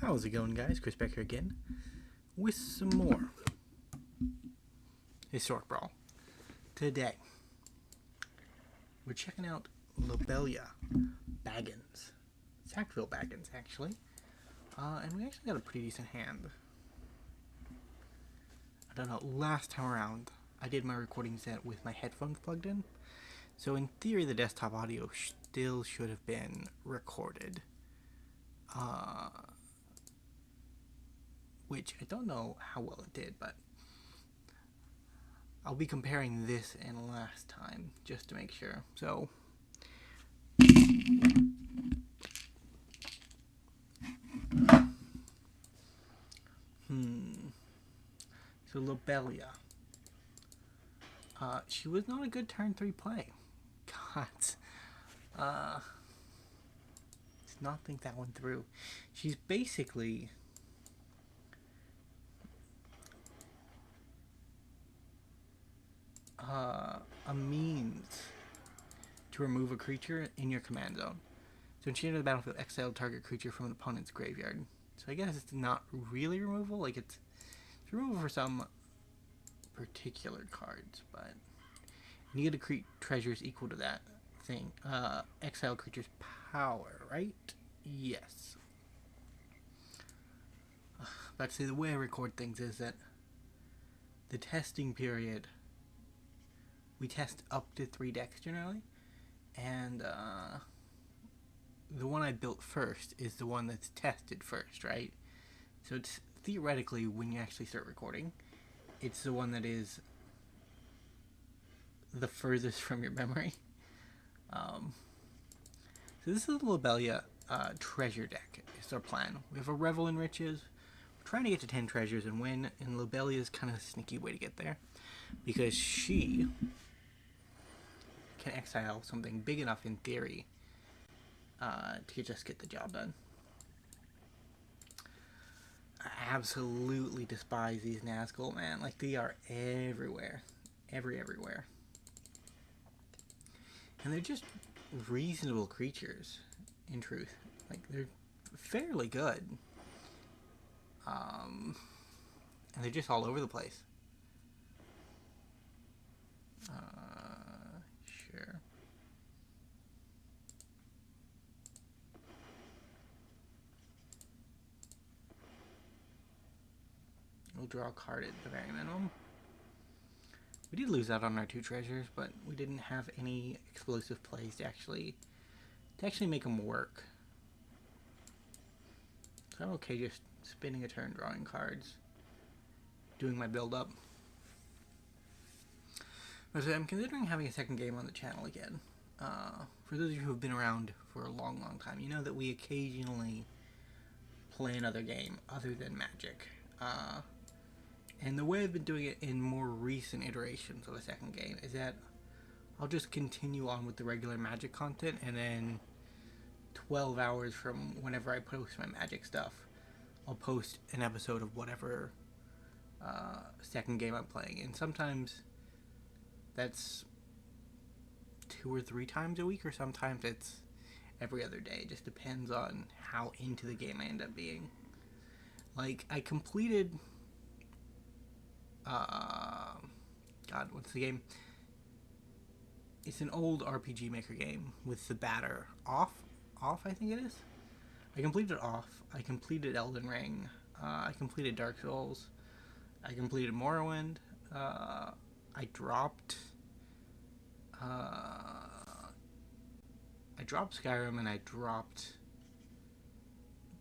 How's it going, guys? Chris back here again with some more Historic Brawl. Today, we're checking out Lobelia Sackville-Baggins, actually. And we actually got a pretty decent hand. I don't know, last time around, I did my recording set with my headphones plugged in. So in theory, the desktop audio still should have been recorded. Which I don't know how well it did, but I'll be comparing this and last time just to make sure. So so Lobelia. She was not a good turn 3 play. God. Let's not think that one through. She's basically a means to remove a creature in your command zone. So when she enters the battlefield, exile target creature from an opponent's graveyard. So I guess it's not really removal, like it's removal for some particular cards, but you get to treasures equal to that thing. Exile creature's power, right? Yes. But see, the way I record things is that the testing period, we test up to 3 decks generally, and the one I built first is the one that's tested first, right? So it's theoretically, when you actually start recording, it's the one that is the furthest from your memory. So this is the Lobelia treasure deck. It's our plan. We have a Revel in Riches. We're trying to get to 10 treasures and win, and Lobelia is kind of a sneaky way to get there, because she can exile something big enough in theory to just get the job done. I absolutely despise these Nazgul, man. Like, they are everywhere. Everywhere. And they're just reasonable creatures, in truth. Like, they're fairly good. And they're just all over the place. Sure. We'll draw a card at the very minimum. We did lose out on our 2 treasures, but we didn't have any explosive plays to actually make them work. So I'm okay just spending a turn drawing cards, doing my build up. But I'm considering having a second game on the channel again. For those of you who have been around for a long time, you know that we occasionally play another game other than Magic. And the way I've been doing it in more recent iterations of a second game is that I'll just continue on with the regular Magic content, and then 12 hours from whenever I post my Magic stuff, I'll post an episode of whatever second game I'm playing. And sometimes that's 2 or 3 times a week, or sometimes it's every other day. It just depends on how into the game I end up being. Like, I completed God, what's the game? It's an old RPG Maker game with the batter off, I think it is. I completed off. I completed Elden Ring. I completed Dark Souls. I completed Morrowind. I dropped Skyrim, and I dropped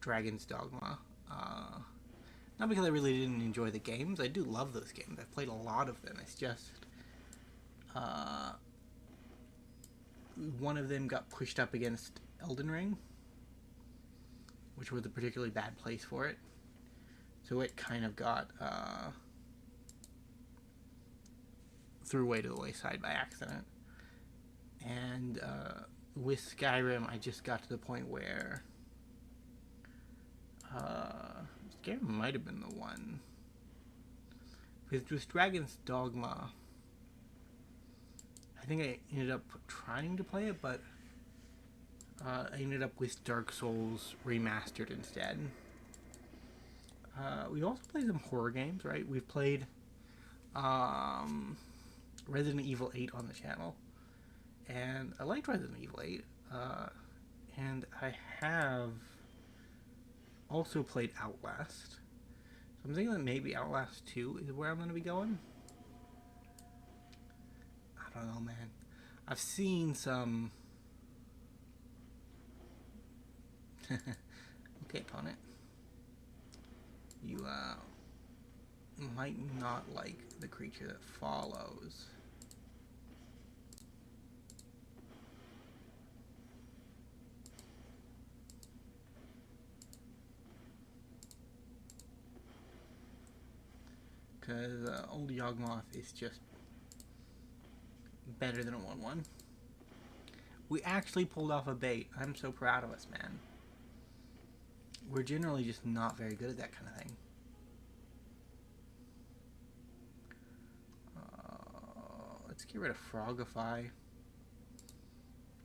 Dragon's Dogma. Not because I really didn't enjoy the games. I do love those games. I've played a lot of them. It's just one of them got pushed up against Elden Ring, which was a particularly bad place for it. So it kind of got threw away to the wayside by accident. And with Skyrim, I just got to the point where Skyrim might have been the one. Because with Dragon's Dogma, I think I ended up trying to play it, but I ended up with Dark Souls Remastered instead. We also played some horror games, right? We've played Resident Evil 8 on the channel, and I liked Resident Evil 8. And I have also played Outlast. So I'm thinking that maybe Outlast 2 is where I'm going to be going. I don't know, man. I've seen some... Okay, opponent. You might not like the creature that follows. Because old Yawgmoth is just better than a 1/1. We actually pulled off a bait. I'm so proud of us, man. We're generally just not very good at that kind of thing. Let's get rid of Frogify.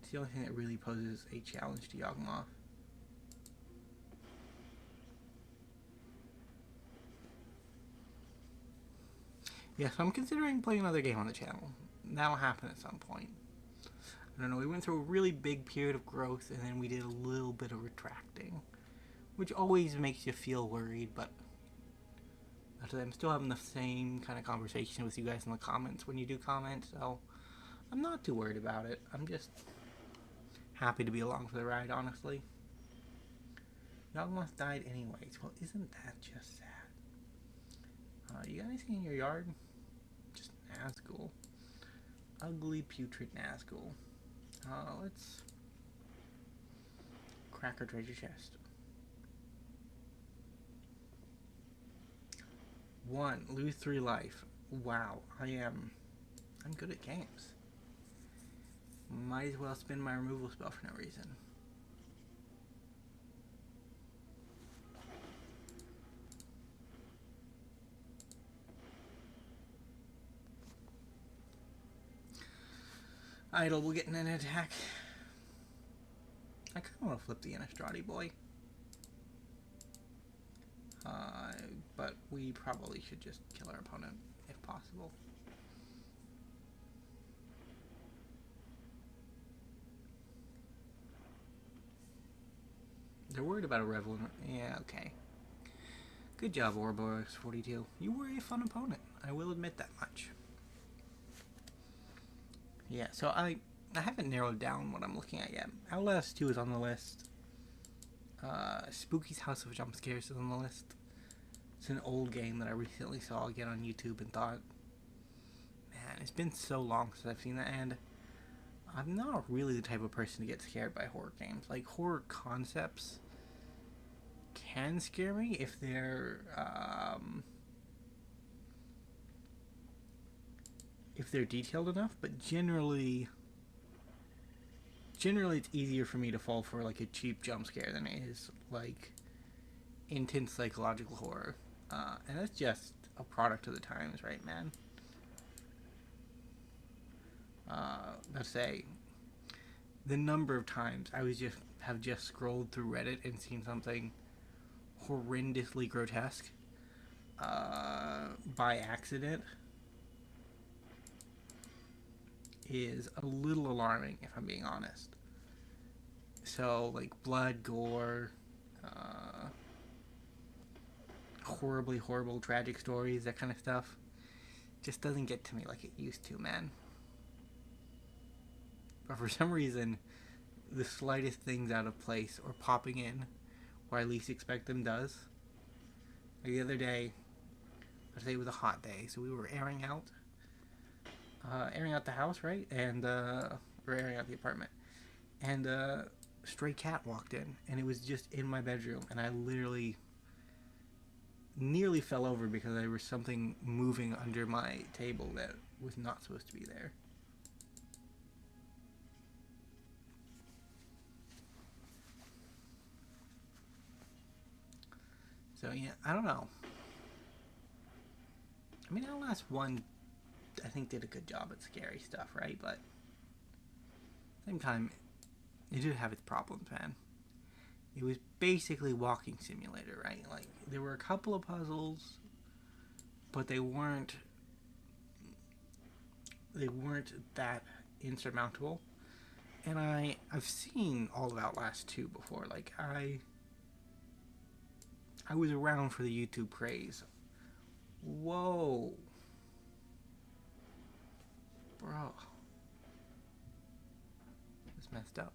It's the only thing that really poses a challenge to Yawgmoth. Yes, I'm considering playing another game on the channel. That'll happen at some point. I don't know, we went through a really big period of growth and then we did a little bit of retracting, which always makes you feel worried, but I'm still having the same kind of conversation with you guys in the comments when you do comment, so I'm not too worried about it. I'm just happy to be along for the ride, honestly. Yawgmoth died anyways. Well, isn't that just sad? You got anything in your yard? Just Nazgul. Ugly, putrid Nazgul. Let's crack our treasure chest. 1, lose 3 life. Wow, I'm good at games. Might as well spend my removal spell for no reason. Idle will get an attack. I kind of want to flip the Innistrati boy. But we probably should just kill our opponent if possible. They're worried about a Revel. Yeah, okay. Good job, Ouroboros42. You were a fun opponent. I will admit that much. Yeah, so I haven't narrowed down what I'm looking at yet. Outlast 2 is on the list. Spooky's House of Jump Scares is on the list. It's an old game that I recently saw again on YouTube and thought, man, it's been so long since I've seen that, and I'm not really the type of person to get scared by horror games. Like, horror concepts can scare me if they're detailed enough, but generally it's easier for me to fall for like a cheap jump scare than it is like intense psychological horror. And that's just a product of the times, right, man? Let's say the number of times I have just scrolled through Reddit and seen something horrendously grotesque by accident is a little alarming, if I'm being honest. So, like, blood, gore, horribly horrible, tragic stories, that kind of stuff, just doesn't get to me like it used to, man. But for some reason, the slightest things out of place or popping in where I least expect them does. Like the other day, I'd say it was a hot day, so we were airing out the house, right? And we're airing out the apartment, and a stray cat walked in, and it was just in my bedroom, and I literally nearly fell over because there was something moving under my table that was not supposed to be there. So yeah, I don't know. I mean, Outlast 1, I think, did a good job at scary stuff, right? But at the same time, it did have its problems, man. it was basically walking simulator, right? Like, there were a couple of puzzles, but they weren't that insurmountable. And I've seen all of Outlast 2 before. Like, I was around for the YouTube craze. Whoa. Bro. It's messed up.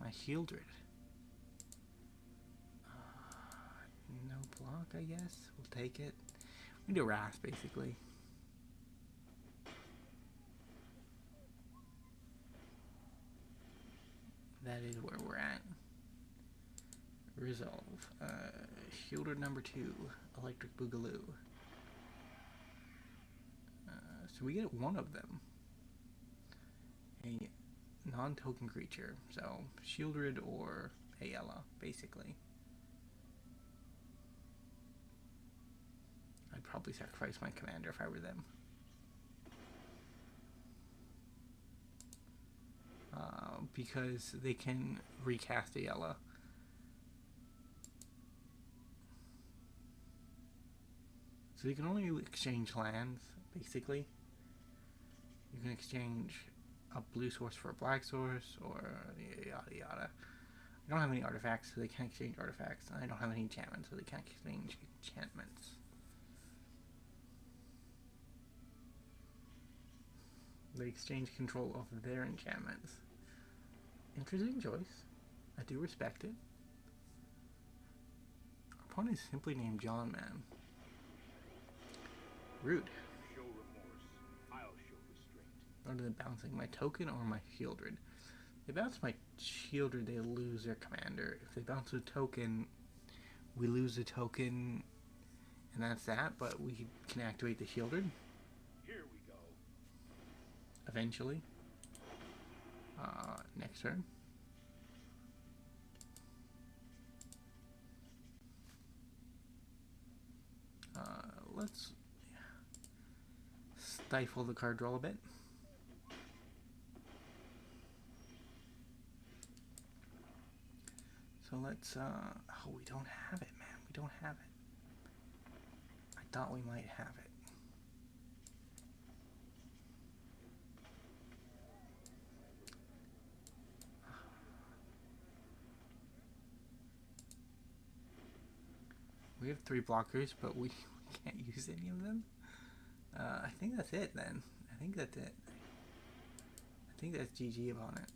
My Shieldred. No block, I guess. We'll take it. We do Wrath, basically. That is where we're at. Resolve. Shieldred number 2. Electric Boogaloo. So we get one of them. A non-token creature. So, Shieldred or Ayala, basically. I'd probably sacrifice my commander if I were them. Because they can recast Ayala. So you can only exchange lands, basically. You can exchange a blue source for a black source, or yada yada. I don't have any artifacts, so they can't exchange artifacts. And I don't have any enchantments, so they can't exchange enchantments. They exchange control of their enchantments. Interesting choice. I do respect it. Our opponent is simply named John Man. Rude. Show remorse. I'll show restraint. Rather than bouncing my token or my Shieldred. If they bounce my Shieldred, they lose their commander. If they bounce a token, we lose the token, and that's that, but we can activate the Shieldred. Here we go. Eventually. Next turn. Let's stifle the card draw a bit. So let's, oh, we don't have it, man. We don't have it. I thought we might have it. We have 3 blockers, but we can't use any of them. I think that's it then. I think that's it. I think that's GG upon it.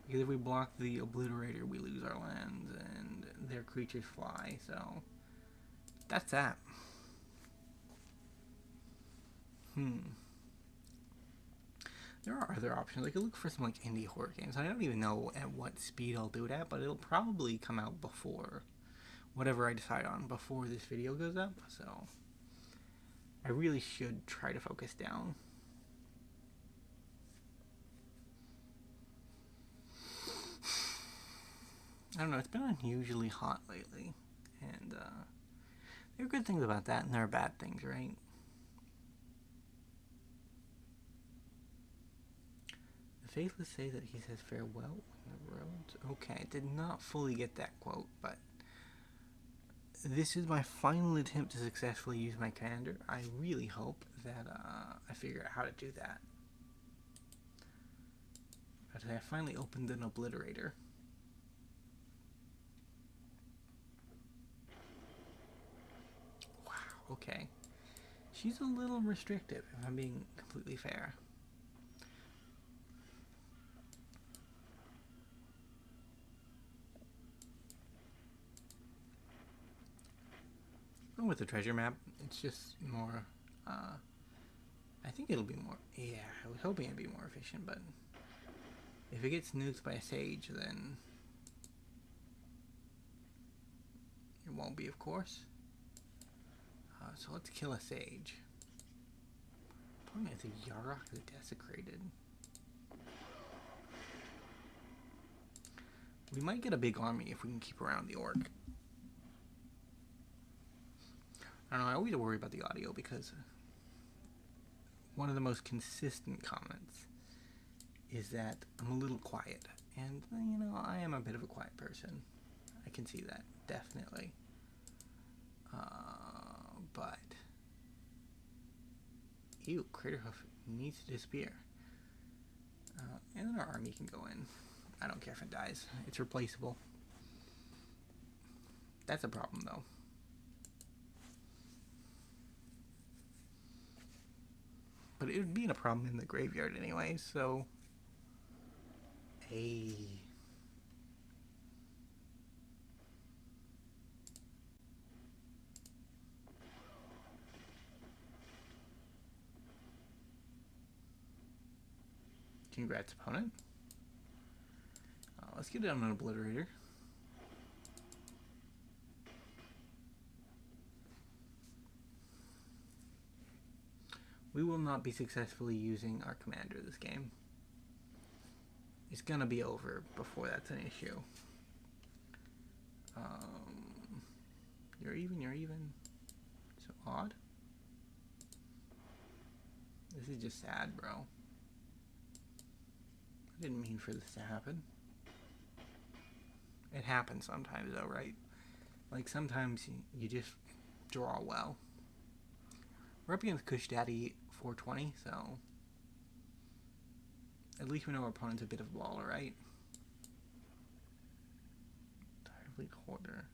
Because if we block the Obliterator, we lose our lands and their creatures fly, so that's that. There are other options. I could look for some like indie horror games. I don't even know at what speed I'll do it at, but it'll probably come out before whatever I decide on before this video goes up, so I really should try to focus down. I don't know, it's been unusually hot lately, and there are good things about that, and there are bad things, right? The Faithless say that he says farewell in the road. Okay, I did not fully get that quote, but this is my final attempt to successfully use my commander. I really hope that I figure out how to do that. But I finally opened an Obliterator. Wow, okay. She's a little restrictive, if I'm being completely fair. With the treasure map, it's just more, I think it'll be more, yeah, I was hoping it'd be more efficient, but if it gets nuked by a sage, then it won't be, of course. So let's kill a sage. Probably it's a Yarok the Desecrated. We might get a big army if we can keep around the orc. I don't know, I always worry about the audio because one of the most consistent comments is that I'm a little quiet. And, you know, I am a bit of a quiet person. I can see that, definitely. But... Ew, Craterhoof needs to disappear. And then our army can go in. I don't care if it dies. It's replaceable. That's a problem, though. But it would be a problem in the graveyard anyway, so... Hey... Congrats, opponent. Let's get down an Obliterator. We will not be successfully using our commander this game. It's gonna be over before that's an issue. You're even. So odd. This is just sad, bro. I didn't mean for this to happen. It happens sometimes, though, right? Like, sometimes you just draw well. We're up against Kush Daddy 420, so... At least we know our opponent's a bit of a baller, right? Tyrite Hoarder.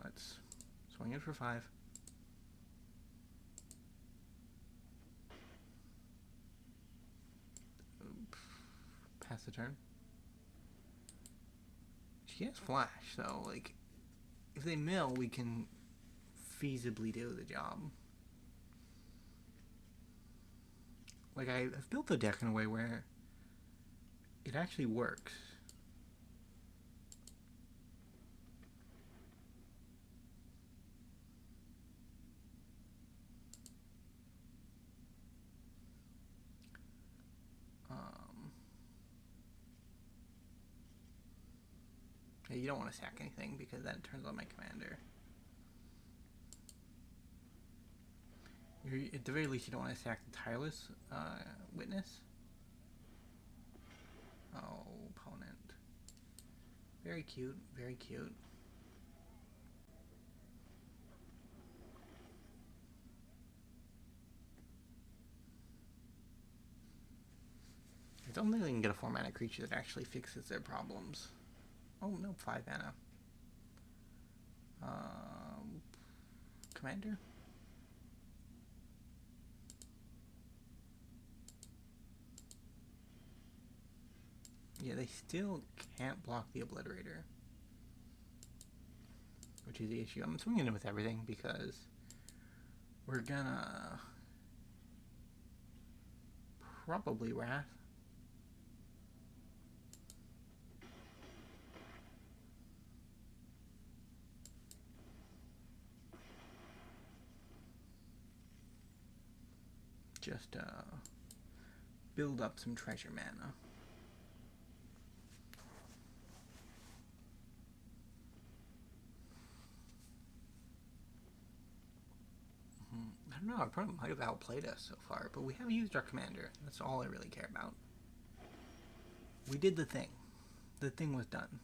Let's swing it for 5. Pass the turn. She has flash, so like if they mill, we can feasibly do the job. Like I've built the deck in a way where it actually works. You don't want to sack anything because that turns on my commander. At the very least, you don't want to sack the Tireless Witness. Oh, opponent. Very cute, very cute. I don't think they can get a 4-mana creature that actually fixes their problems. Oh, no, 5 mana. Commander? Yeah, they still can't block the Obliterator. Which is the issue. I'm swinging it with everything because we're gonna probably Wrath. Just build up some treasure mana. I don't know, our opponent might have outplayed us so far, but we have used our commander. That's all I really care about. We did the thing. The thing was done.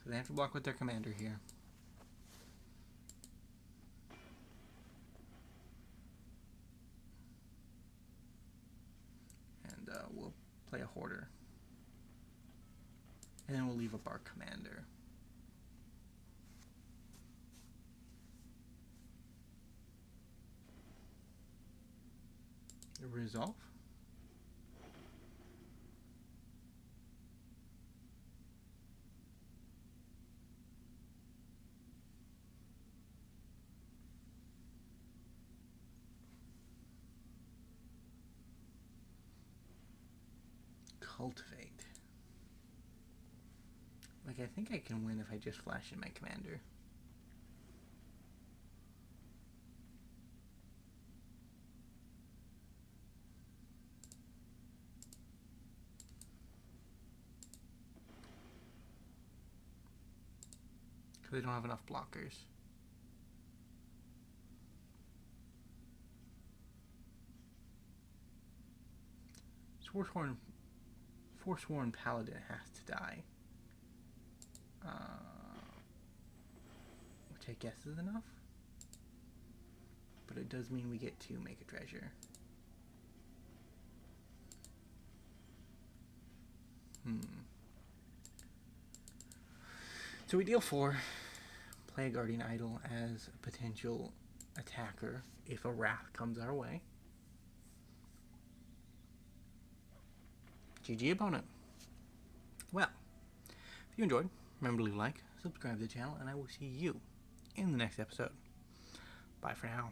So they have to block with their commander here. And we'll play a Hoarder. And then we'll leave up our commander. Resolve. Cultivate. Like, I think I can win if I just flash in my commander. Because they don't have enough blockers. Forsworn Paladin has to die. Which I guess is enough. But it does mean we get to make a treasure. So we deal 4. Play a Guardian Idol as a potential attacker if a Wrath comes our way. GG opponent. Well, if you enjoyed, remember to leave a like, subscribe to the channel, and I will see you in the next episode. Bye for now.